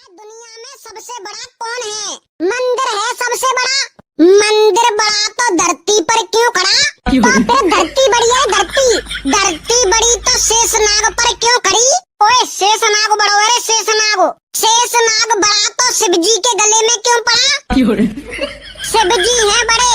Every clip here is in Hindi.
दुनिया में सबसे बड़ा कौन है? मंदिर है सबसे बड़ा। मंदिर बड़ा तो धरती पर क्यों खड़ा? तो फिर धरती बड़ी है धरती। धरती बड़ी तो शेषनाग पर क्यों खड़ी? ओए शेषनाग बड़ो है शेषनाग। शेषनाग बड़ा तो शिव जी के गले में क्यों पड़ा? शिव जी है बड़े।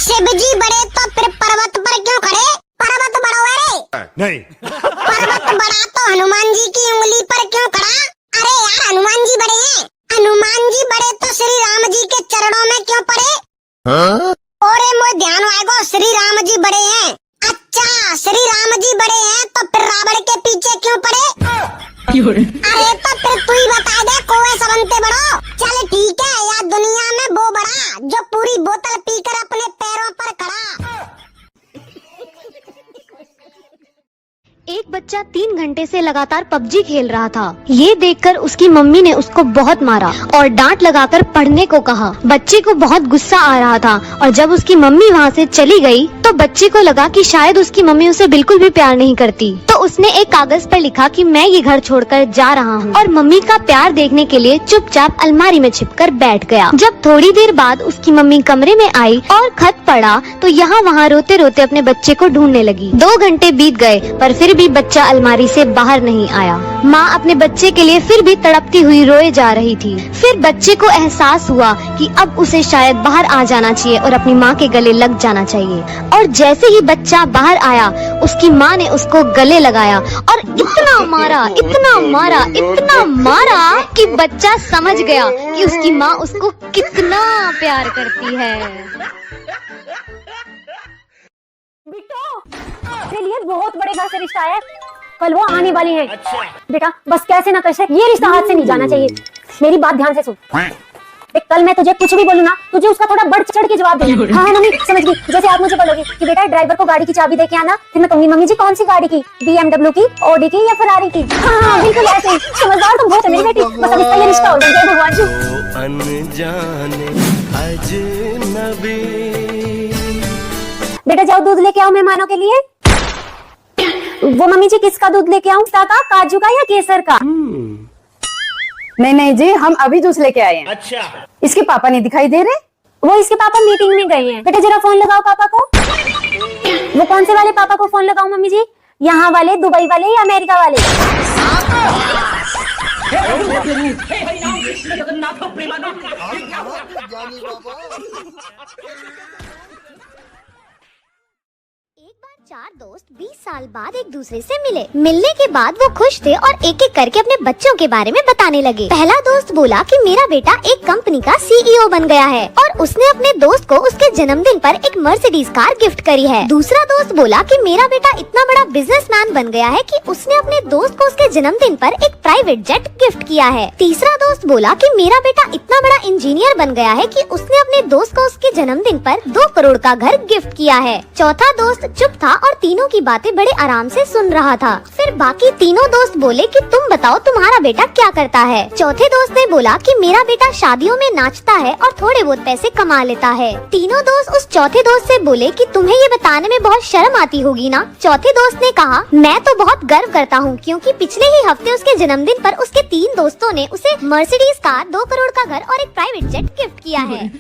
शिव जी बड़े तो फिर पर्वत पर क्यों खड़े? पर्वत बड़ो है नहीं। पर्वत बड़ा तो हनुमान जी की उंगली पर क्यों खड़ा? अरे यार हनुमान जी बड़े हैं। हनुमान जी बड़े तो श्री राम जी के चरणों में क्यों पड़े? और मुझे ध्यान आएगा श्री राम जी बड़े हैं। अच्छा श्री राम जी बड़े हैं तो फिर रावण के पीछे क्यों पड़े? अरे तो फिर तू ही बता दे कोई सबंते बड़ो। चल ठीक है यार दुनिया में वो बड़ा जो पूरी बोतल पीकर अपने पैरों पर खड़ा। एक बच्चा 3 घंटे से लगातार पबजी खेल रहा था। ये देखकर उसकी मम्मी ने उसको बहुत मारा और डांट लगाकर पढ़ने को कहा। बच्चे को बहुत गुस्सा आ रहा था और जब उसकी मम्मी वहाँ से चली गई तो बच्चे को लगा कि शायद उसकी मम्मी उसे बिल्कुल भी प्यार नहीं करती। तो उसने एक कागज पर लिखा कि मैं ये घर छोड़कर जा रहा हूँ और मम्मी का प्यार देखने के लिए चुपचाप अलमारी में छिपकर बैठ गया। जब थोड़ी देर बाद उसकी मम्मी कमरे में आई और खत पढ़ा तो यहाँ वहाँ रोते रोते अपने बच्चे को ढूंढने लगी। 2 घंटे बीत गए पर फिर भी बच्चा अलमारी से बाहर नहीं आया। माँ अपने बच्चे के लिए फिर भी तड़पती हुई रोए जा रही थी। फिर बच्चे को एहसास हुआ कि अब उसे शायद बाहर आ जाना चाहिए और अपनी माँ के गले लग जाना चाहिए। और जैसे ही बच्चा बाहर आया उसकी माँ ने उसको गले लगाया और इतना मारा इतना मारा इतना मारा कि बच्चा समझ गया कि उसकी माँ उसको कितना प्यार करती है। बिट्टू, तेरे लिए बहुत बड़े घर से रिश्ता है। कल वो आने वाली है। अच्छा। बेटा बस कैसे ना कैसे ये रिश्ता हाथ से नहीं जाना चाहिए। मेरी बात ध्यान से सुन। देख कल मैं तुझे कुछ भी बोलूँ ना तुझे उसका थोड़ा बढ़ चढ़ के जवाब देना। हाँ मम्मी समझ गई। जैसे आप मुझे बोलोगे कि बेटा ड्राइवर को गाड़ी की चाबी दे के आना, फिर मैं कहूंगी मम्मी जी कौन सी गाड़ी की, BMW की, ऑडी की या फरारी की। हाँ बिल्कुल ऐसे ही। समझदार तुम बहुत है मेरी बेटी। बस अब इसका ये रिश्ता हो गया। जय भगवान जी। अनजाने अजनबी। बेटा जाओ दूध लेके आओ मेहमानों के लिए। वो मम्मी जी किसका दूध लेके आऊं, का काजू का या केसर का? नहीं जी हम अभी जूस लेके आए हैं। अच्छा। इसके पापा नहीं दिखाई दे रहे? वो इसके पापा मीटिंग में गए हैं। बेटा जरा फोन लगाओ पापा को। वो कौन से वाले पापा को फोन लगाऊं मम्मी जी, यहाँ वाले, दुबई वाले या अमेरिका वाले? एक बार 4 दोस्त 20 साल बाद एक दूसरे से मिले। मिलने के बाद वो खुश थे और एक एक करके अपने बच्चों के बारे में बताने लगे। पहला दोस्त बोला कि मेरा बेटा एक कंपनी का CEO बन गया है और उसने अपने दोस्त को उसके जन्मदिन पर एक मर्सिडीज कार गिफ्ट करी है। दूसरा दोस्त बोला कि मेरा बेटा इतना बड़ा बिजनेसमैन बन गया है कि उसने अपने दोस्त को उसके जन्मदिन पर एक प्राइवेट जेट गिफ्ट किया है। तीसरा दोस्त बोला कि मेरा बेटा इतना बड़ा इंजीनियर बन गया है कि उसने अपने दोस्त को उसके जन्मदिन पर 2 करोड़ का घर गिफ्ट किया है। चौथा दोस्त चुप था और तीनों की बातें बड़े आराम से सुन रहा था। फिर बाकी तीनों दोस्त बोले कि तुम बताओ तुम्हारा बेटा क्या करता है। चौथे दोस्त ने बोला कि मेरा बेटा शादियों में नाचता है और थोड़े बहुत पैसे कमा लेता है। तीनों दोस्त उस चौथे दोस्त से बोले कि तुम्हें ये बताने में बहुत शर्म आती होगी ना। चौथे दोस्त ने कहा मैं तो बहुत गर्व करता हूँ क्योंकि पिछले ही हफ्ते उसके जन्मदिन पर उसके 3 दोस्तों ने उसे मर्सिडीज कार, 2 करोड़ का घर और एक प्राइवेट जेट गिफ्ट किया है।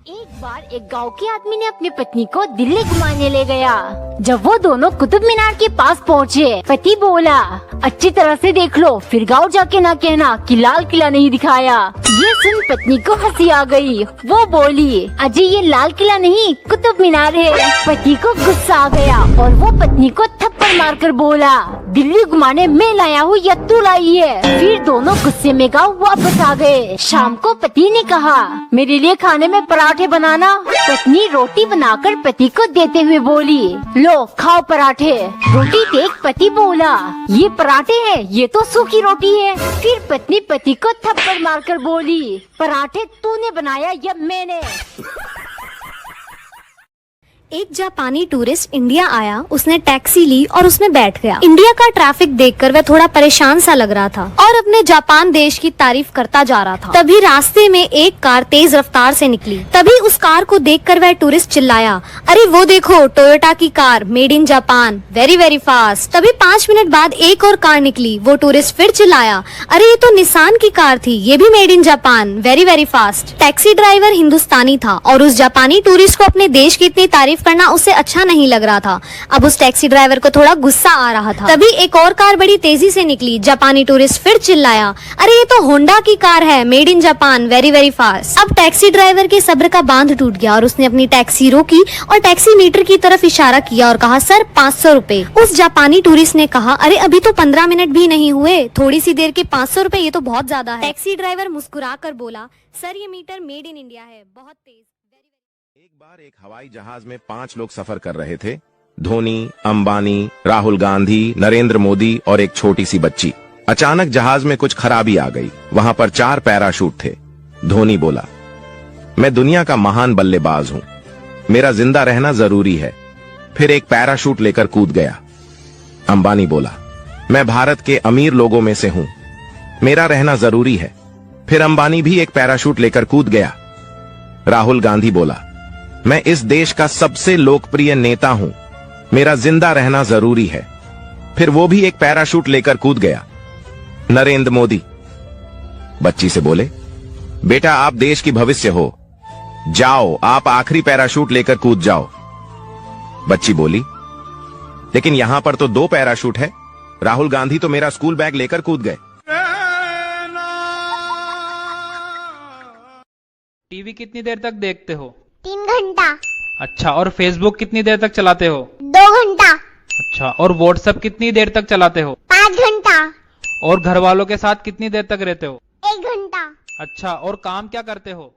एक बार एक गांव के आदमी ने अपनी पत्नी को दिल्ली घुमाने ले गया। जब वो दोनों कुतुब मीनार के पास पहुँचे, पति बोला अच्छी तरह से देख लो, फिर गाँव जाके ना कहना कि लाल किला नहीं दिखाया। ये सुन पत्नी को हंसी आ गई। वो बोली अजय ये लाल किला नहीं कुतुब मीनार है। पति को गुस्सा आ गया और वो पत्नी को थप्पड़ मारकर बोला दिल्ली घुमाने मैं लाया हूँ या तू लाई है। फिर दोनों गुस्से में गाँव वापस आ गए। शाम को पति ने कहा मेरे लिए खाने में पराठे बनाना। पत्नी रोटी बनाकर पति को देते हुए बोली लो खाओ पराठे। रोटी देख पति बोला ये पराठे हैं, ये तो सूखी रोटी है। फिर पत्नी पति को थप्पड़ मारकर बोली पराठे तूने बनाया या मैंने। एक जापानी टूरिस्ट इंडिया आया, उसने टैक्सी ली और उसमें बैठ गया। इंडिया का ट्रैफिक देखकर वह थोड़ा परेशान सा लग रहा था और और अपने जापान देश की तारीफ करता जा रहा था। तभी रास्ते में एक कार तेज रफ्तार से निकली। तभी उस कार को देखकर वह टूरिस्ट चिल्लाया, अरे वो देखो टोयोटा की car, made in Japan, very very fast. तभी 5 मिनट बाद एक और कार निकली। वो टूरिस्ट फिर चिल्लाया, अरे ये तो निसान की कार थी, ये भी made in Japan, very very fast. Taxi driver Hindustani था और उस जापानी टूरिस्ट को अपने देश की इतनी तारीफ करना उसे अच्छा नहीं लग रहा था। अब उस टैक्सी ड्राइवर को थोड़ा गुस्सा आ रहा था। तभी एक और कार बड़ी तेजी से निकली। जापानी टूरिस्ट फिर चिल्लाया, अरे ये तो होंडा की कार है, made in Japan, very very fast. अब टैक्सी ड्राइवर के सब्र का बांध टूट गया और उसने अपनी टैक्सी रोकी और टैक्सी मीटर की तरफ इशारा किया और कहा, सर 500 रुपए। उस जापानी टूरिस्ट ने कहा, अरे अभी तो 15 मिनट भी नहीं हुए, थोड़ी सी देर के 500 रुपए, ये तो बहुत ज्यादा है। टैक्सी ड्राइवर मुस्कुरा कर बोला, सर ये मीटर मेड इन इंडिया है, बहुत तेज। एक बार एक हवाई जहाज में 5 लोग सफर कर रहे थे। धोनी, अंबानी, राहुल गांधी, नरेंद्र मोदी और एक छोटी सी बच्ची। अचानक जहाज में कुछ खराबी आ गई। वहां पर 4 पैराशूट थे। धोनी बोला, मैं दुनिया का महान बल्लेबाज हूं, मेरा जिंदा रहना जरूरी है। फिर एक पैराशूट लेकर कूद गया। अंबानी बोला, मैं भारत के अमीर लोगों में से हूं, मेरा रहना जरूरी है। फिर अंबानी भी एक पैराशूट लेकर कूद गया। राहुल गांधी बोला, मैं इस देश का सबसे लोकप्रिय नेता हूं, मेरा जिंदा रहना जरूरी है। फिर वो भी एक पैराशूट लेकर कूद गया। नरेंद्र मोदी बच्ची से बोले, बेटा आप देश की भविष्य हो, जाओ आप आखिरी पैराशूट लेकर कूद जाओ। बच्ची बोली, लेकिन यहां पर तो 2 पैराशूट है, राहुल गांधी तो मेरा स्कूल बैग लेकर कूद गए। टीवी कितनी देर तक देखते हो? 3 घंटा। अच्छा, और फेसबुक कितनी देर तक चलाते हो? 2 घंटा। अच्छा, और व्हाट्सएप कितनी देर तक चलाते हो? 5 घंटा। और घर वालों के साथ कितनी देर तक रहते हो? 1 घंटा। अच्छा, और काम क्या करते हो?